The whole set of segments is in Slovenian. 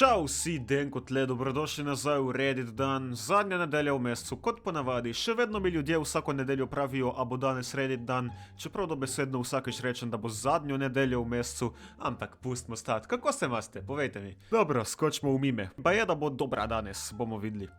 Čau vsi, Denko tle, dobrodošli nazaj v Reddit dan, zadnja nedelja v mesecu, kot ponavadi, še vedno mi ljudje vsako nedeljo pravijo, a bo danes Reddit dan, čeprav dobesedno vsakič rečem, da bo zadnjo nedeljo v mesecu, ampak pustimo stati, kako se imate, povejte mi. Dobro, skočimo v mime, pa je, da bo dobra danes, bomo videli.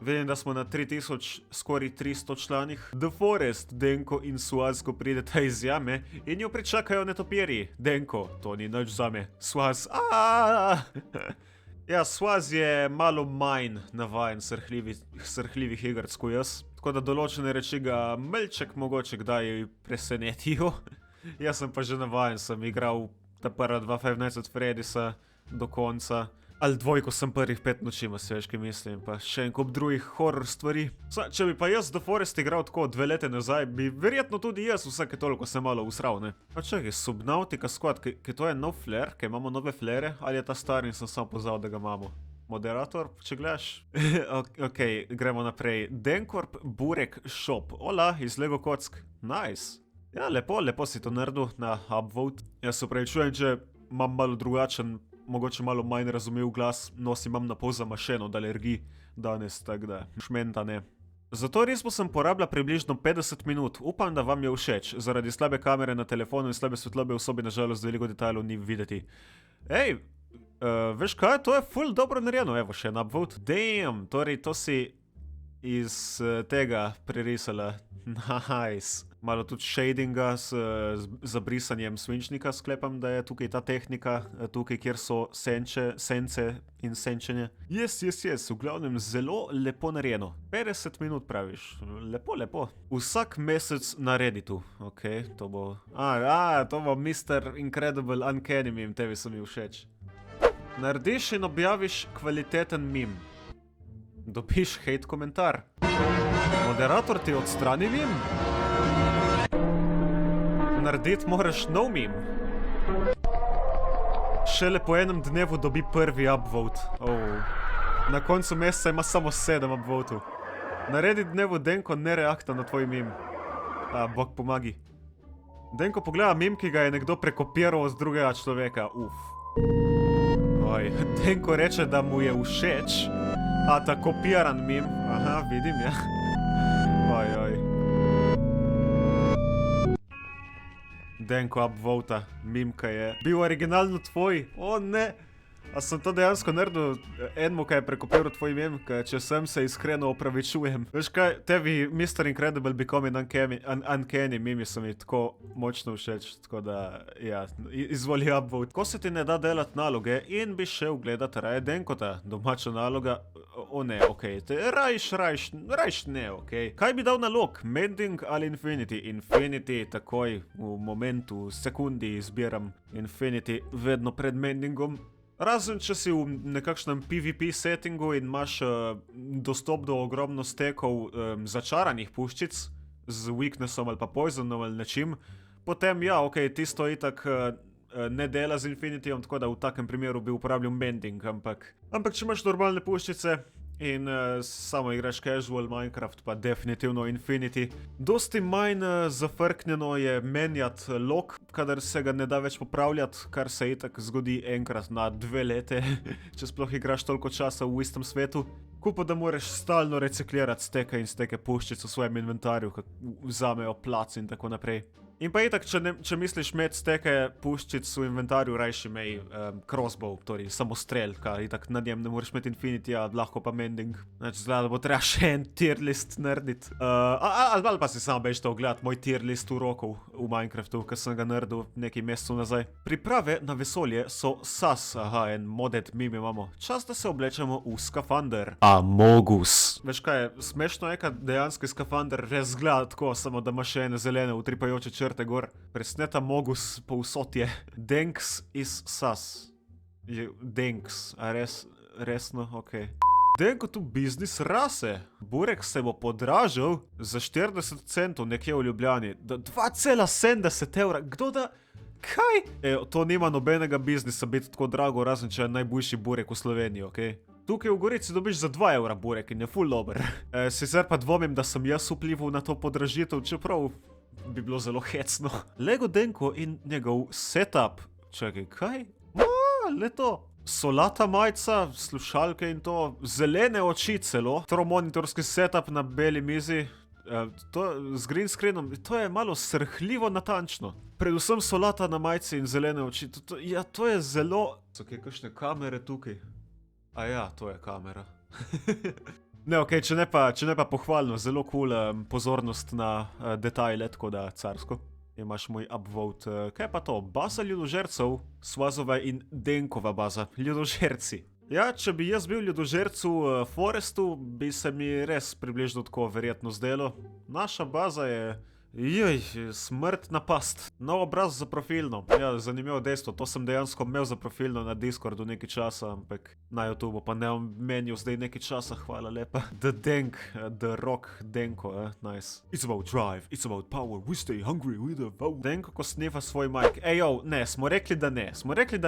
Vidim, da smo na 3000, skoraj 300 članih. The Forest, Denko in Suaz, ko prideta iz jame in jo pričakajo netopirji. Denko, to ni nič zame. Suaz, Ja, Suaz je malo manj navajen srhljivih igrc kot jaz, tako da določene reči ga malček mogoče kdaj presenetijo. Jaz sem pa že navajen, sem igral ta prva dva Five Nights at Freddysa do konca. Ali dvojko sem prvih 5 noči, ima se večki mislim, pa še en kup drugih horror stvari. Če bi pa jaz The Forest igral tako 2 leta nazaj, bi verjetno tudi jaz vsake toliko se malo usral, ne? Pa čakaj, Subnautica Squad, ki to je nov flare, ki imamo nove flare, ali je ta star in sem samo pozval, da ga imamo? Moderator, če gledaš? Okej, gremo naprej. Denkorp Burek Shop. Ola, iz Lego kock. Nice. Ja, lepo si to naredil na upvote. Jaz se upravičujem, če imam malo drugačen, mogoče malo manj razumel glas, nosim imam napol zamašeno od alergij danes, tako da šmenta ne. Zato resmo sem porabila približno 50 minut, upam, da vam je všeč, zaradi slabe kamere na telefonu in slabe svetlobe v sobi nažalost veliko detajlov ni videti. Ej, veš kaj, to je ful dobro narejeno, evo še en upvote. Damn, torej to si iz tega prerisala, nice. Malo tudi shadinga z zabrisanjem svinčnika, sklepam, da je tukaj ta tehnika, tukaj, kjer so sence in senčenje. Yes, v glavnem zelo lepo narejeno. 50 minut praviš, lepo. Vsak mesec na Redditu, okej, to bo... to bo Mr. Incredible Uncanny meme, tebi so mi všeč. Narediš in objaviš kvaliteten meme. Dobiš hate komentar. Moderator ti odstrani meme. Narediti moraš nov meme. Šele po enem dnevu dobi prvi upvote. Na koncu meseca ima samo 7 upvotov. Naredi dnevu Denko ne reakta na tvoj meme. Bog pomagi. Denko pogleda meme, ki ga je nekdo prekopiral z drugega človeka. Denko reče, da mu je všeč. Ta kopiran meme. Aha, vidim, ja. Denko upvota, mimka je bil originalno tvoj, ne. A sem to dejansko naredil enemu, kaj je prekopiral tvoj mem, če sem se iskreno opravičujem. Veš kaj, tebi Mr. Incredible Becoming Uncanny mimi so mi tako močno všeč, tako da, ja, izvoli upvote. Ko se ti ne da delati naloge in bi šel gledat raje Denkota, domača naloga, rajš ne, okej. Kaj bi dal nalog, Mending ali Infinity? Infinity takoj, v momentu, sekundi izbiram Infinity, vedno pred Mendingom. Razen, če si v nekakšnem PvP settingu in imaš dostop do ogromno stekov začaranih puščic z weaknessom ali pa poisonom ali nečim, potem ja, tisto itak ne dela z Infinityjem, tako da v takem primeru bi uporabljal Mending, ampak če imaš normalne puščice in samo igraš casual Minecraft, pa definitivno Infinity. Dosti manj zafrknjeno je menjati log, kadar se ga ne da več popravljati, kar se itak zgodi enkrat na 2 lete, če sploh igraš toliko časa v istem svetu. Kupo, da moraš stalno reciklirati steke in steke puščic v svojem inventarju, vzamejo plac in tako naprej. In pa itak, če misliš imeti steke puščic v inventarju, rajši imej crossbow, torej samostrel, kar itak na njem ne moreš imeti Infinityja, lahko pa Mending. Znači, zgleda, da bo treba še en tier list narediti. Ali pa si samo bežite ogledati moj tier list urokov v Minecraftu, ker sem ga naredil nekaj mesecev nazaj. Priprave na vesolje so sas, en modded meme imamo. Čas, da se oblečemo v skafander. Amogus. Veš kaj, smešno je, kad dejanski skafander res zgleda tako, samo da ima še ene zelene utripajoče črte gor. Presneta Mogus povsod je. Denks is sus. Denks, a resno? Okej. Denko tu biznis rase. Burek se bo podražil za 40 centov nekje v Ljubljani. 2,70 evra. Kdo da... Kaj? To nima nobenega biznisa biti tako drago, razen če je najboljši burek v Sloveniji, okej? Tukaj v Gorici dobiš za 2 evra burek in je ful dober. Sicer pa dvomim, da sem jaz vplival na to podražitev, čeprav bi bilo zelo hecno. Lego Denko in njegov setup. Čakaj, kaj? Le to. Solata majica, slušalke in to, zelene oči celo, tromonitorski setup na beli mizi, z green screenom, to je malo srhljivo natančno. Predvsem solata na majici in zelene oči, to je zelo... So kaj kakšne kamere tukaj? A ja, to je kamera. Ne, okej, če ne pa pohvalno, zelo cool pozornost na detajle, tako da carsko. Imaš moj upvote. Kaj pa to? Baza ljudožercev, Svazova in Denkova baza. Ljudožerci. Ja, če bi jaz bil ljudožercu Forestu, bi se mi res približno tako verjetno zdelo. Naša baza je... smrt na past. Nov obraz za profilno. Ja, zanimivo dejstvo, to sem dejansko imel za profilno na Discordu nekaj časa, ampak na YouTubeu pa ne omenil zdaj nekaj časa, hvala lepa. The Denk, The Rock Denko, nice. It's about drive, it's about power, we stay hungry with the power. Denko, ko snifa svoj mic. Ne, smo rekli, da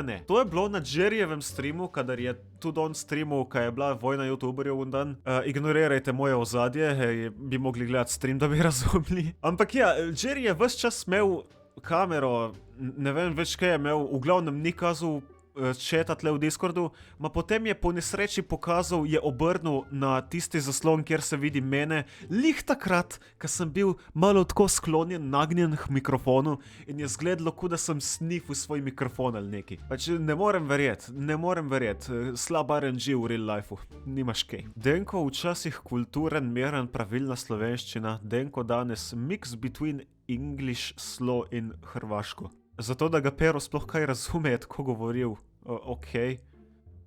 ne. To je bilo na Jerryjevem streamu, kadar je tudi on streamu, kaj je bila vojna YouTuberjev un dan. Ignorirajte moje ozadje, bi mogli gledati stream, da bi razumeli. Ampak ja, Jerry je ves čas imel kamero, ne vem več kaj je imel, v glavnem ni kazal četa tle v Discordu, ma potem je po nesreči pokazal, je obrnil na tisti zaslon, kjer se vidi mene, lih takrat, ko sem bil malo tako sklonjen, nagnjen k mikrofonu in je zgledalo, kot da sem snifil svoj mikrofon ali neki. Pač ne morem verjeti, slab RNG v real lifeu, nimaš kaj. Denko včasih kulturen, miren, pravilna slovenščina, Denko danes mix between English, slo in hrvaško. Zato, da ga Pero sploh kaj razume, je tako govoril. Okej.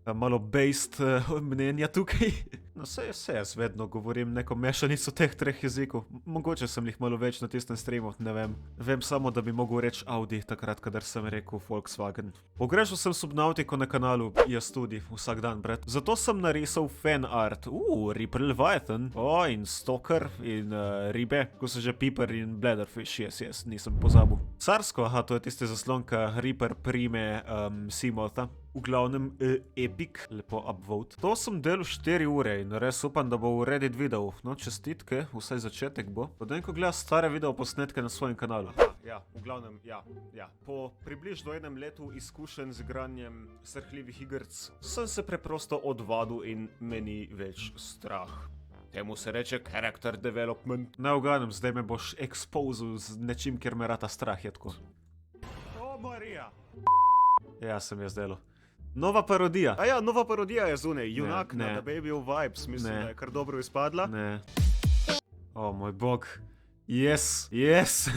Malo based mnenja tukaj. No, se jaz vedno govorim neko mešanico teh treh jezikov. Mogoče sem jih malo več na tistem streamu, ne vem. Vem samo, da bi mogel reči Audi takrat, kadar sem rekel Volkswagen. Pogrešal sem Subnautiko na kanalu, jaz tudi, vsak dan, brat. Zato sem narisal fan art. Reaper Leviathan. In Stalker in ribe, ko so že Piper in Bladderfish, yes, nisem pozabil. Carsko, to je tiste zaslonka Reaper prime Seamotha. V glavnem epic, lepo upvote. To sem delal 4 ure in res upam, da bo v Reddit video. No, čestitke, vsaj začetek bo. Potem, ko gleda stare video posnetke na svojem kanalu. V glavnem, ja. Po približno 1 letu izkušenj z igranjem srhljivih igrc, sem se preprosto odvadil in me ni več strah. Temu se reče character development. Ne uganem, zdaj me boš expozil z nečim, kjer me rata strah, je tako. Marija! Ja, sem jaz delal. Nova parodija. Nova parodija je zunaj. Junak na The Baby of Vibes. Mislim, da je kar dobro izpadla. Ne. Moj bog. Yes.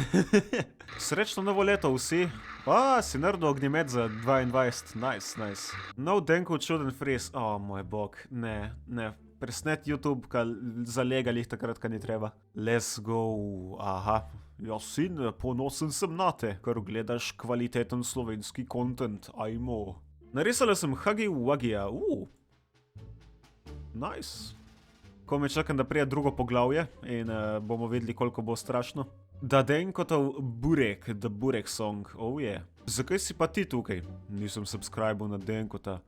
Srečno novo leto vsi. Si naredil ognjemet za 22. Nice. Nov Denkov čuden fris. Moj bog. Ne. Presnet YouTube, ka zalegali jih takrat, ka ni treba. Let's go. Sin, ponosen sem na te, ker gledaš kvaliteten slovenski content. Ajmo. Narisala sem Huggy Wuggija. Nice. Ko me čakam, da prije drugo poglavje in bomo videli, koliko bo strašno. Da Denkotov Burek, The Burek Song. Zakaj si pa ti tukaj? Nisem subscribal na Denkota.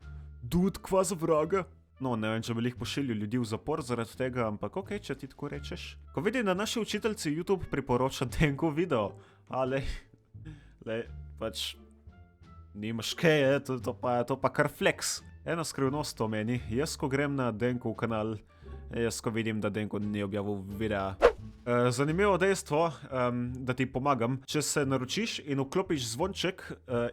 Dude, kva za vraga? No, ne vem, če bi jih pošiljal ljudi v zapor zaradi tega, ampak okej, če ti tako rečeš. Ko vidim, da naši učiteljci YouTube priporoča Denko video, pač nimaš kaj, to pa kar flex. Ena skrivnost to meni, jaz ko grem na Denkov kanal, jaz ko vidim, da Denko ni objavil videa. Zanimivo dejstvo, da ti pomagam, če se naročiš in vklopiš zvonček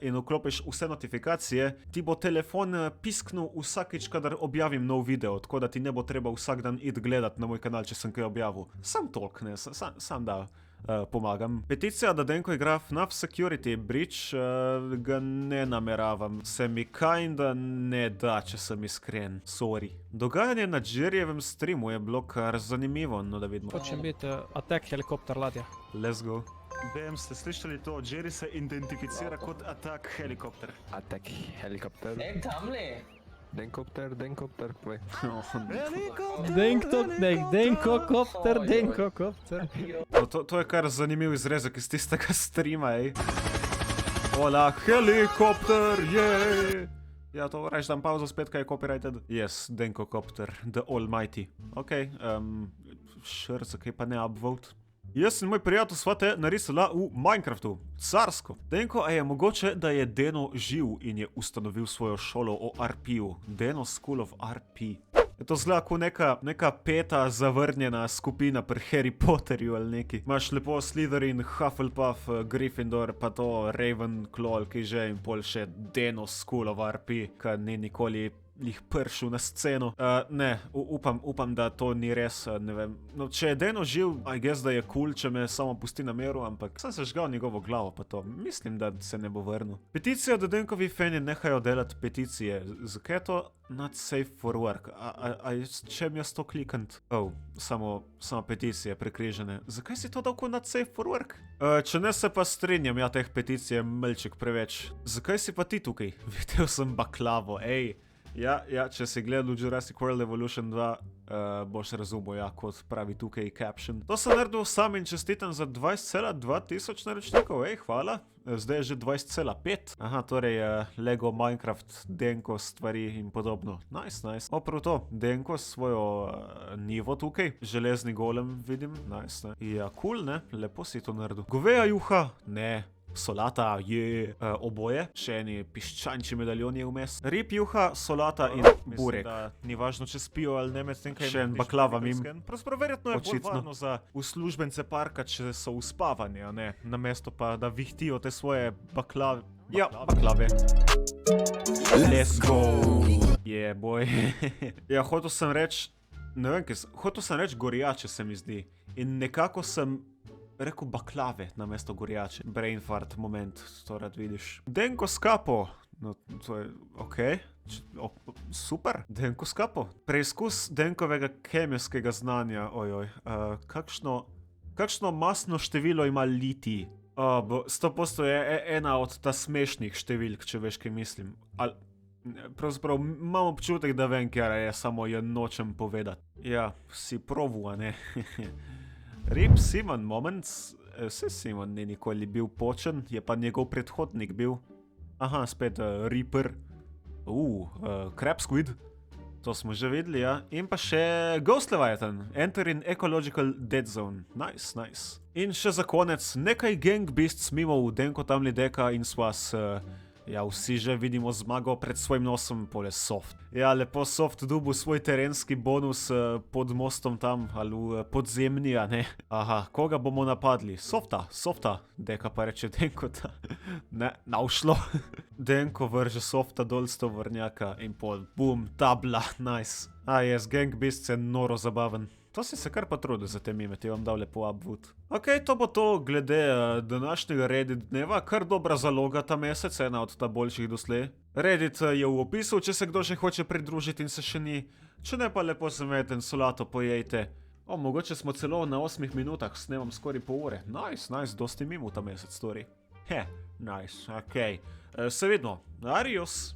in vklopiš vse notifikacije, ti bo telefon pisknil vsakič, kadar objavim nov video, tako da ti ne bo treba vsak dan iti gledat na moj kanal, če sem kaj objavil. Sam toliko, ne, sam da pomagam. Peticija, da Denko igra FNAF Security Breach, ga ne nameravam. Se mi kinda ne da, če sem iskren. Sorry. Dogajanje na Jerryjevem streamu je bilo kar zanimivo, no da vidimo. Hočem biti attack helikopter ladja. Let's go. BM, ste slišali to? Jerry se identificira kot attack helikopter. Attack helikopter. Tamle. Denkopter, povej. Denkokopter. To je kar zanimiv izrezek iz tistega streama, Ola, helikopter, Ja, to reč dam pauzo spet, kaj je copyrighted. Yes, Denkocopter, the almighty. Ok, sure, zakaj pa ne upvote? Jaz in moj prijatelj sva te narisala v Minecraftu. Carsko. Denko, a je mogoče, da je Deno živ in je ustanovil svojo šolo o RP-ju? Deno School of RP. Je to zgleda kot neka peta zavrnjena skupina pri Harry Potterju ali neki. Imaš lepo Slytherin, Hufflepuff, Gryffindor, pa to Ravenclaw, ki že in pol še Deno School of RP, ki ni nikoli jih pršil na sceno. Ne, upam, da to ni res, ne vem. No, če je Deno živ, I guess, da je cool, če me samo pusti na miru, ampak sem se žgal njegovo glavo pa to. Mislim, da se ne bo vrnil. Peticija, da Denkovi fani nehajo delati peticije. Zakaj je to not safe for work? Čem jaz to klikant? Oh, samo peticije prekrižene. Zakaj si to dal kot not safe for work? Če ne se pa strinjam, ja, teh peticij je malček preveč. Zakaj si pa ti tukaj? Videl sem baklavo, ej. Ja, če si gledal Jurassic World Evolution 2, boš razumel, ja, kot pravi tukaj caption. To sem naredil sam in čestitam za 20,2 tisoč naročnikov, hvala. Zdaj je že 20,5. Aha, torej Lego, Minecraft, Denko stvari in podobno. Nice. Oprav to, Denko svojo nivo tukaj, železni golem vidim, nice. Ja, cool, ne, lepo si to naredil. Goveja juha, ne. Solata, oboje, še eni piščanči medaljoni vmes. Rib, juha, solata in burek. Ni važno, če spijo ali ne, medtem kaj še en baklava mim. Pravzaprav verjetno je bolj varno za uslužbence parka, če so uspavani, a ne, namesto pa, da vihtijo te svoje baklave. Ja, baklave. Let's go! Yeah, boy. Ja, hotel sem reči, ne vem, hotel sem reči gorjače, se mi zdi. In nekako sem rekel baklave namesto gorjače. Brain fart moment, to rad vidiš. Denko skapo. No, to je okej. Super. Denko skapo. Preizkus Denkovega kemijskega znanja. Ojoj. Kakšno masno število ima litij? 100% je ena od ta smešnih številk, če veš, kaj mislim. Pravzaprav imam občutek, da vem, kjer je, samo jo nočem povedati. Ja, si provu, a ne? Rip Simon Moments, vse Simon ni nikoli bil počen, je pa njegov predhodnik bil. Aha, spet Reaper. Crab Squid. To smo že videli, ja. In pa še Ghost Leviathan, Enter in Ecological Dead Zone. Nice. In še za konec, nekaj Gang Beasts mimo v Denko tamli deka in sva ja, vsi že vidimo zmago pred svojim nosom, pole Soft. Ja, lepo Soft dobil svoj terenski bonus pod mostom tam, ali v podzemni, a ne? Aha, koga bomo napadli? Softa. Deka pa reče Denkota. Ne, naušlo. Denko vrže Softa dol s tovornjaka in pol, boom, tabla, nice. Yes, Gang Beasts je noro zabaven. To si se kar pa trudil za te mime, ti vam dal lepo upvote. Ok, to bo to glede današnjega Reddit dneva, kar dobra zaloga ta mesec, ena od ta boljših doslej. Reddit je v opisu, če se kdo še hoče pridružiti in se še ni. Če ne pa lepo zameten, solato pojejte. Mogoče smo celo na 8 minutah, snemam skoraj pol ure. Nice, dosti mimo ta mesec, story. Nice, ok. Se vidimo, adios.